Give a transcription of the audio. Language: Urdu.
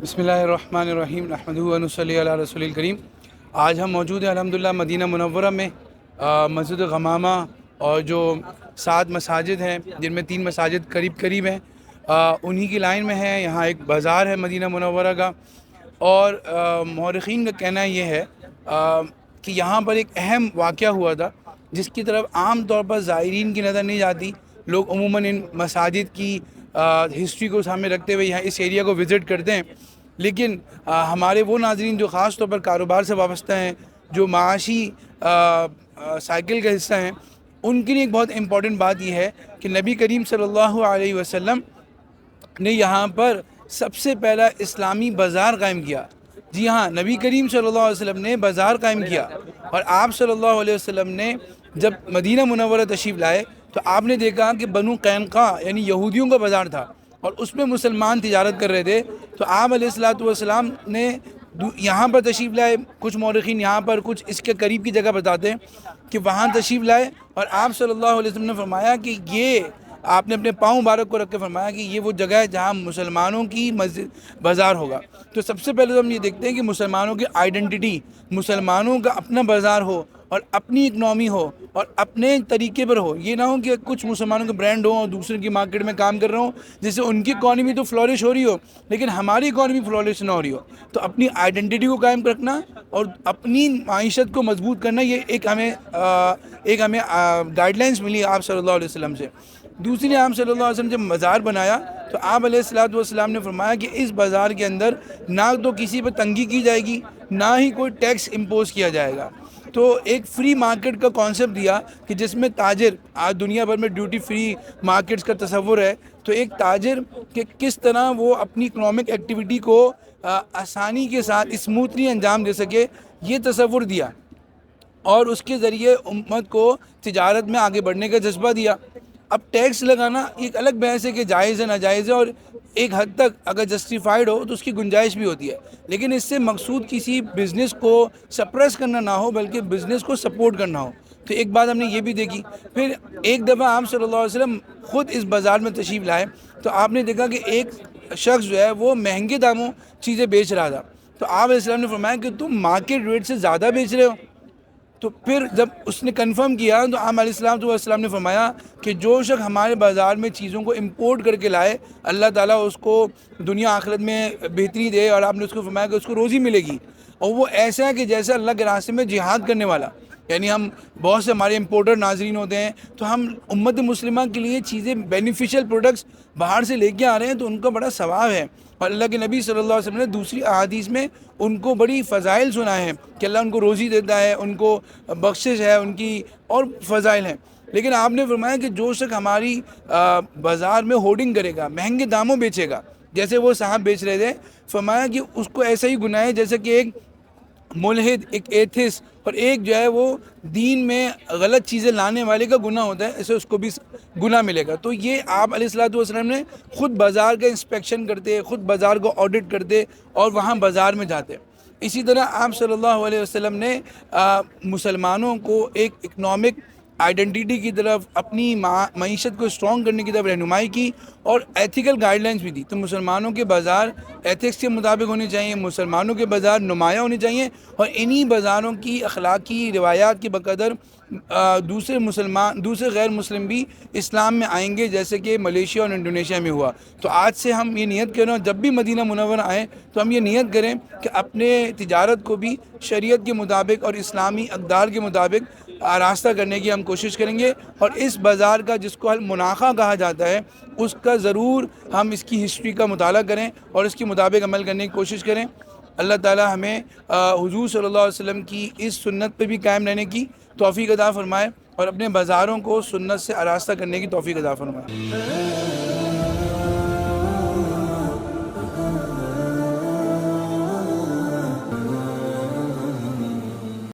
بسم اللہ الرحمن الرحیم نحمدہ و نصلی علی رسول الکریم۔ آج ہم موجود ہیں الحمدللہ مدینہ منورہ میں، مسجد غمامہ اور جو 7 مساجد ہیں جن میں 3 مساجد قریب ہیں، انہی کی لائن میں ہیں۔ یہاں ایک بازار ہے مدینہ منورہ کا، اور مورخین کا کہنا یہ ہے کہ یہاں پر ایک اہم واقعہ ہوا تھا جس کی طرف عام طور پر زائرین کی نظر نہیں جاتی۔ لوگ عموماً ان مساجد کی ہسٹری کو سامنے رکھتے ہوئے یہاں اس ایریا کو وزٹ کرتے ہیں، لیکن ہمارے وہ ناظرین جو خاص طور پر کاروبار سے وابستہ ہیں، جو معاشی سائیکل کا حصہ ہیں، ان کے لیے ایک بہت امپورٹنٹ بات یہ ہے کہ نبی کریم صلی اللہ علیہ وسلم نے یہاں پر سب سے پہلا اسلامی بازار قائم کیا۔ جی ہاں، نبی کریم صلی اللہ علیہ وسلم نے بازار قائم کیا، اور آپ صلی اللہ علیہ وسلم نے جب مدینہ منورہ تشریف لائے تو آپ نے دیکھا کہ بنو قینقاع یعنی یہودیوں کا بازار تھا، اور اس میں مسلمان تجارت کر رہے تھے۔ تو آپ علیہ السلام نے یہاں پر تشریف لائے۔ کچھ مورخین یہاں پر کچھ اس کے قریب کی جگہ بتاتے ہیں کہ وہاں تشریف لائے، اور آپ صلی اللہ علیہ وسلم نے فرمایا کہ یہ آپ نے اپنے پاؤں مبارک کو رکھ کے فرمایا کہ یہ وہ جگہ ہے جہاں مسلمانوں کی مسجد بازار ہوگا۔ تو سب سے پہلے تو ہم یہ دیکھتے ہیں کہ مسلمانوں کی آئیڈنٹی، مسلمانوں کا اپنا بازار ہو اور اپنی اکنامی ہو اور اپنے طریقے پر ہو۔ یہ نہ ہو کہ کچھ مسلمانوں کے برانڈ ہوں اور دوسرے کی مارکیٹ میں کام کر رہے ہوں، جس سے ان کی اکانومی تو فلورش ہو رہی ہو لیکن ہماری اکانومی فلورش نہ ہو رہی ہو۔ تو اپنی آئیڈنٹی کو قائم رکھنا اور اپنی معیشت کو مضبوط کرنا، یہ ایک ہمیں گائیڈ لائنس ملی آپ صلی اللہ علیہ وسلم سے۔ دوسری، آپ صلی اللہ علیہ وسلم جب بازار بنایا تو آپ علیہ السلام نے فرمایا کہ اس بازار کے اندر نہ تو کسی پر تنگی کی جائے گی، نہ ہی کوئی ٹیکس امپوز کیا جائے گا۔ تو ایک فری مارکیٹ کا کانسیپٹ دیا کہ جس میں تاجر، آج دنیا بھر میں ڈیوٹی فری مارکیٹس کا تصور ہے، تو ایک تاجر کہ کس طرح وہ اپنی اکنامک ایکٹیویٹی کو آسانی کے ساتھ اسموتھلی انجام دے سکے، یہ تصور دیا، اور اس کے ذریعے امت کو تجارت میں آگے بڑھنے کا جذبہ دیا۔ اب ٹیکس لگانا ایک الگ بحث ہے کہ جائز ہے ناجائز ہے، اور ایک حد تک اگر جسٹیفائیڈ ہو تو اس کی گنجائش بھی ہوتی ہے، لیکن اس سے مقصود کسی بزنس کو سپریس کرنا نہ ہو بلکہ بزنس کو سپورٹ کرنا ہو۔ تو ایک بات ہم نے یہ بھی دیکھی۔ پھر ایک دفعہ آپ صلی اللہ علیہ وسلم خود اس بازار میں تشریف لائے تو آپ نے دیکھا کہ ایک شخص جو ہے وہ مہنگے داموں چیزیں بیچ رہا تھا، تو آپ علیہ السلام نے فرمایا کہ تم مارکیٹ ریٹ سے زیادہ بیچ رہے ہو۔ تو پھر جب اس نے کنفرم کیا تو آپ علیہ السلام نے فرمایا کہ جو شخص ہمارے بازار میں چیزوں کو امپورٹ کر کے لائے، اللہ تعالیٰ اس کو دنیا آخرت میں بہتری دے، اور آپ نے اس کو فرمایا کہ اس کو روزی ملے گی، اور وہ ایسا ہے کہ جیسے اللہ کے راستے میں جہاد کرنے والا۔ یعنی ہم بہت سے ہمارے امپورٹر ناظرین ہوتے ہیں، تو ہم امت مسلمہ کے لیے چیزیں بینیفیشل پروڈکٹس باہر سے لے کے آ رہے ہیں تو ان کا بڑا ثواب ہے، اور اللہ کے نبی صلی اللہ علیہ وسلم نے دوسری احادیث میں ان کو بڑی فضائل سنا ہے کہ اللہ ان کو روزی دیتا ہے، ان کو بخشش ہے ان کی، اور فضائل ہیں۔ لیکن آپ نے فرمایا کہ جو شخص ہماری بازار میں ہورڈنگ کرے گا، مہنگے داموں بیچے گا، جیسے وہ صاحب بیچ رہے تھے، فرمایا کہ اس کو ایسا ہی گناہ ہے جیسے کہ ایک ملحد، ایک ایتھس، اور ایک جو ہے وہ دین میں غلط چیزیں لانے والے کا گناہ ہوتا ہے، ایسے اس کو بھی گناہ ملے گا۔ تو یہ آپ علیہ السلام نے خود بازار کا انسپیکشن کرتے، خود بازار کو آڈٹ کرتے اور وہاں بازار میں جاتے۔ اسی طرح آپ صلی اللہ علیہ وسلم نے مسلمانوں کو ایک اکنامک آئیڈنٹیٹی کی طرف، اپنی معیشت کو اسٹرانگ کرنے کی طرف رہنمائی کی، اور ایتھیکل گائیڈ لائنس بھی دی۔ تو مسلمانوں کے بازار ایتھکس کے مطابق ہونے چاہیے، مسلمانوں کے بازار نمایاں ہونے چاہیے، اور انہی بازاروں کی اخلاقی روایات کی بقدر دوسرے غیر مسلم بھی اسلام میں آئیں گے، جیسے کہ ملیشیا اور انڈونیشیا میں ہوا۔ تو آج سے ہم یہ نیت کریں، جب بھی مدینہ منورہ آئیں تو ہم یہ نیت کریں کہ اپنے تجارت کو بھی شریعت کے مطابق اور اسلامی اقدار کے مطابق آراستہ کرنے کی ہم کوشش کریں گے، اور اس بازار کا، جس کو المناخہ کہا جاتا ہے، اس کا ضرور ہم اس کی ہسٹری کا مطالعہ کریں اور اس کے مطابق عمل کرنے کی کوشش کریں۔ اللہ تعالی ہمیں حضور صلی اللہ علیہ وسلم کی اس سنت پہ بھی قائم رہنے کی توفیق عطا فرمائے، اور اپنے بازاروں کو سنت سے آراستہ کرنے کی توفیق عطا فرمائے۔